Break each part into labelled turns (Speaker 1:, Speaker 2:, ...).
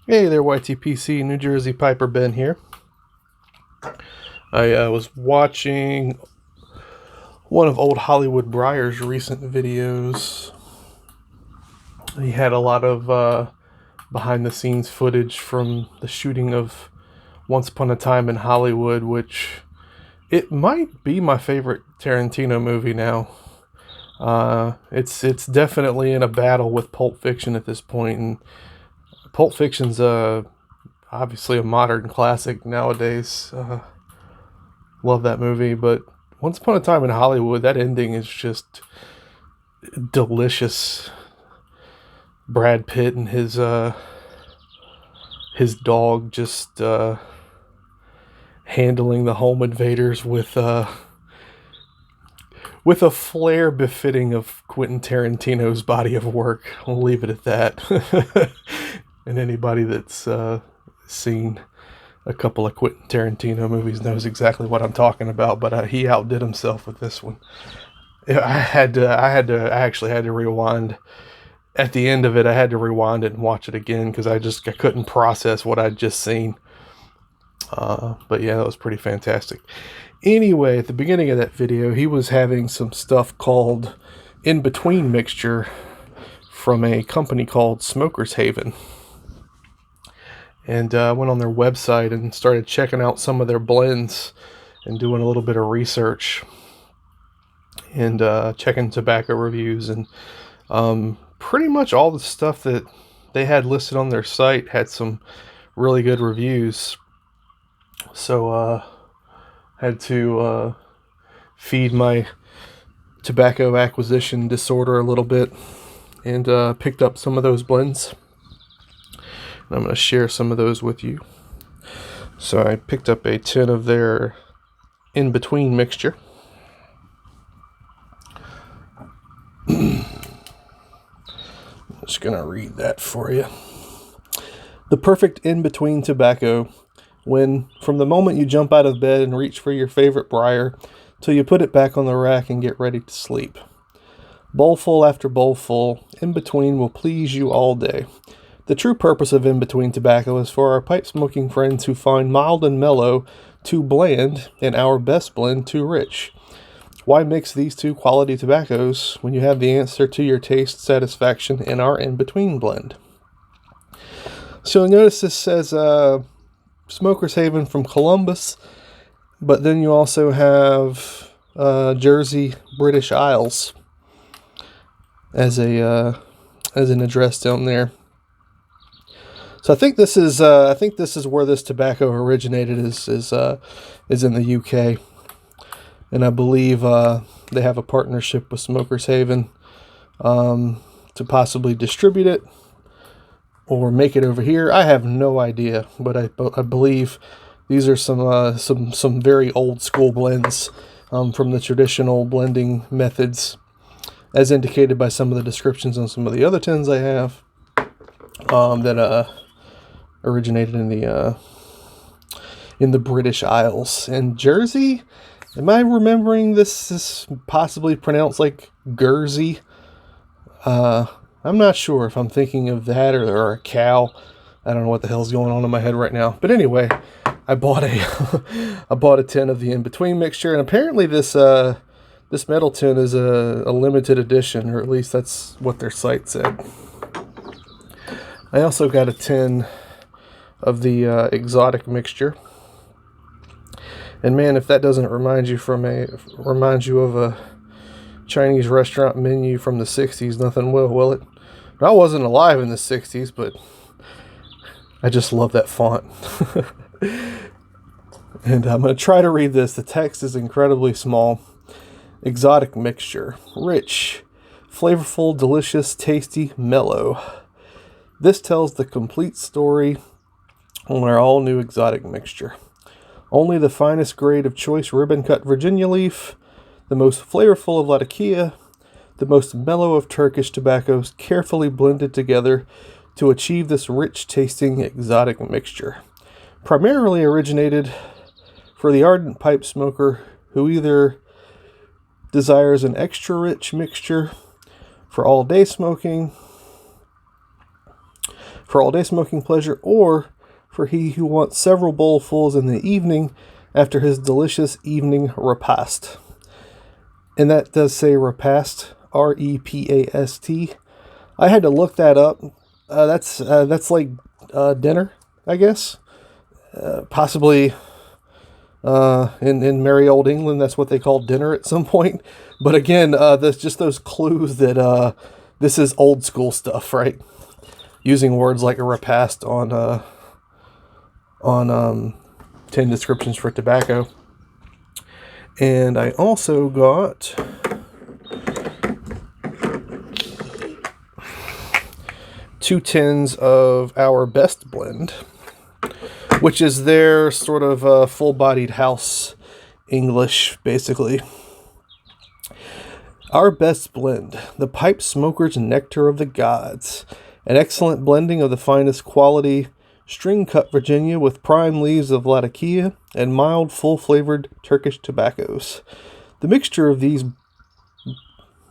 Speaker 1: Hey there, YTPC, New Jersey Piper Ben here. I was watching one of old Hollywood Briar's recent videos. He had a lot of behind the scenes footage from the shooting of Once Upon a Time in Hollywood, which it might be my favorite Tarantino movie now. It's definitely in a battle with Pulp Fiction at this point, and Pulp Fiction's obviously a modern classic nowadays. Love that movie, but Once Upon a Time in Hollywood, that ending is just delicious. Brad Pitt and his dog just handling the home invaders with a flair befitting of Quentin Tarantino's body of work. I'll leave it at that. And anybody that's seen a couple of Quentin Tarantino movies knows exactly what I'm talking about. But he outdid himself with this one. I actually had to rewind at the end of it. I had to rewind it and watch it again because I couldn't process what I'd just seen. But yeah, that was pretty fantastic. Anyway, at the beginning of that video, he was having some stuff called In Between Mixture from a company called Smoker's Haven. And I went on their website and started checking out some of their blends and doing a little bit of research and checking tobacco reviews. And pretty much all the stuff that they had listed on their site had some really good reviews. So had to feed my tobacco acquisition disorder a little bit and picked up some of those blends. And I'm going to share some of those with you. So I picked up a tin of their In Between mixture. I'm just going to read that for you. The perfect in-between tobacco when, from the moment you jump out of bed and reach for your favorite briar, till you put it back on the rack and get ready to sleep. Bowlful after bowlful, in between will please you all day. The true purpose of in between tobacco is for our pipe smoking friends who find mild and mellow too bland and our best blend too rich. Why mix these two quality tobaccos when you have the answer to your taste satisfaction in our in between blend? So notice this says Smoker's Haven from Columbus, but then you also have Jersey, British Isles as an address down there. So I think this is where this tobacco originated is in the UK, and I believe they have a partnership with Smoker's Haven to possibly distribute it or make it over here. I have no idea, but I believe these are some very old school blends from the traditional blending methods, as indicated by some of the descriptions on some of the other tins I have that originated in the British Isles. And Jersey, am I remembering this is possibly pronounced like Guernsey? I'm not sure if I'm thinking of that or a cow. I don't know what the hell's going on in my head right now. But anyway, I bought a tin of the in between mixture, and apparently this metal tin is a limited edition, or at least that's what their site said. I also got a tin of the exotic mixture, and man, if that doesn't remind you of a Chinese restaurant menu from the 60s, nothing will it? I wasn't alive in the 60s, but I just love that font. And I'm going to try to read this. The text is incredibly small. Exotic mixture. Rich, flavorful, delicious, tasty, mellow. This tells the complete story on our all-new exotic mixture. Only the finest grade of choice ribbon-cut Virginia leaf, the most flavorful of Latakia, the most mellow of Turkish tobaccos carefully blended together to achieve this rich-tasting exotic mixture. Primarily originated for the ardent pipe smoker who either desires an extra rich mixture for all-day smoking, for all-day smoking pleasure, or for he who wants several bowlfuls in the evening after his delicious evening repast. And that does say repast, R-E-P-A-S-T. I had to look that up. That's like dinner, I guess. Possibly in merry old England, that's what they called dinner at some point. But again, there's just those clues that this is old school stuff, right? Using words like a repast on tin descriptions for tobacco. And I also got two tins of our best blend, which is their sort of full-bodied house English, basically. Our best blend, the pipe smoker's nectar of the gods, an excellent blending of the finest quality string-cut Virginia with prime leaves of Latakia and mild, full-flavored Turkish tobaccos. The mixture of these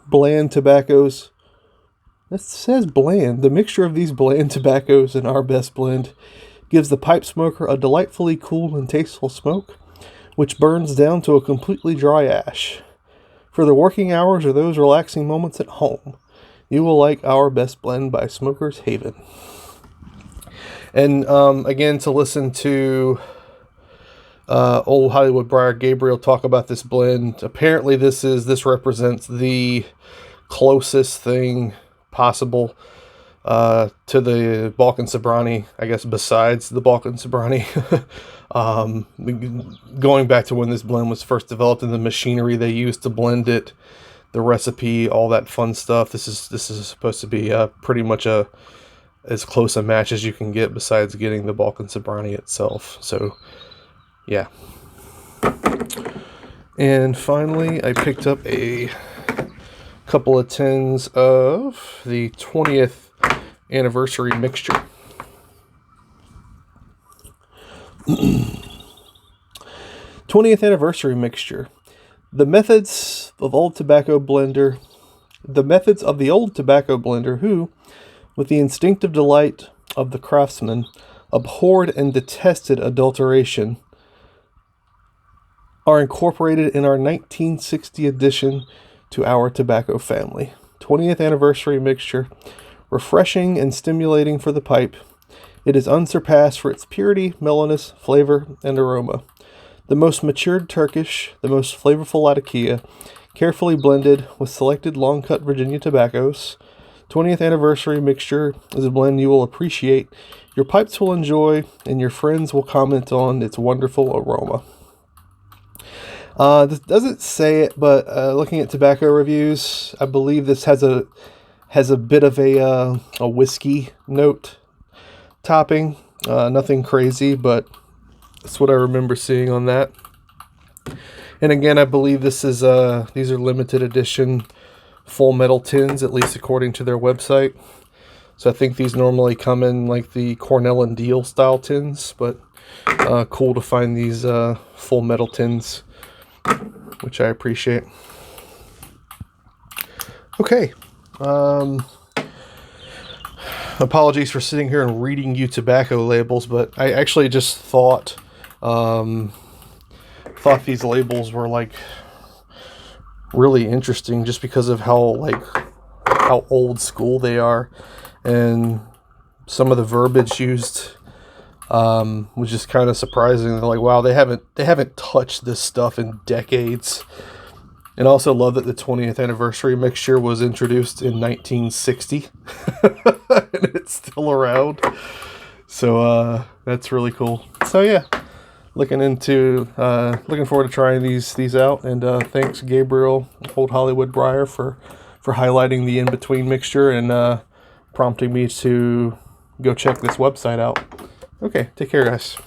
Speaker 1: bland tobaccos, it says bland, the mixture of these bland tobaccos in our best blend gives the pipe smoker a delightfully cool and tasteful smoke, which burns down to a completely dry ash. For the working hours or those relaxing moments at home, you will like our best blend by Smoker's Haven. And again, to listen to Old Hollywood Briar Gabriel talk about this blend, apparently this represents the closest thing possible to the Balkan Sobranie, I guess, besides the Balkan Sobranie. Going back to when this blend was first developed and the machinery they used to blend it, the recipe, all that fun stuff. This is supposed to be pretty much as close a match as you can get, besides getting the Balkan Sobranie itself. So, yeah. And finally, I picked up a couple of tins of the 20th anniversary mixture. 20th anniversary mixture. The methods of the old tobacco blender who, with the instinctive delight of the craftsman, abhorred and detested adulteration, are incorporated in our 1960 addition to our tobacco family. 20th anniversary mixture, refreshing and stimulating for the pipe. It is unsurpassed for its purity, mellowness, flavor, and aroma. The most matured Turkish, the most flavorful Latakia, carefully blended with selected long-cut Virginia tobaccos. 20th anniversary mixture is a blend you will appreciate, your pipes will enjoy, and your friends will comment on its wonderful aroma. This doesn't say it, but looking at tobacco reviews, I believe this has a bit of a whiskey note topping. Nothing crazy, but that's what I remember seeing on that. And again, I believe these are limited edition full metal tins, at least according to their website. So I think these normally come in like the Cornell and Deal style tins, but cool to find these full metal tins, which I appreciate. Okay. Apologies for sitting here and reading you tobacco labels, but I actually just thought these labels were like really interesting, just because of how old school they are, and some of the verbiage used was just kind of surprising. They're like, wow, they haven't touched this stuff in decades. And I also love that the 20th anniversary mixture was introduced in 1960 and it's still around. So that's really cool. So yeah, looking forward to trying these out. And thanks Gabriel, Old Hollywood Briar, for highlighting the in-between mixture and prompting me to go check this website out. Okay, take care guys.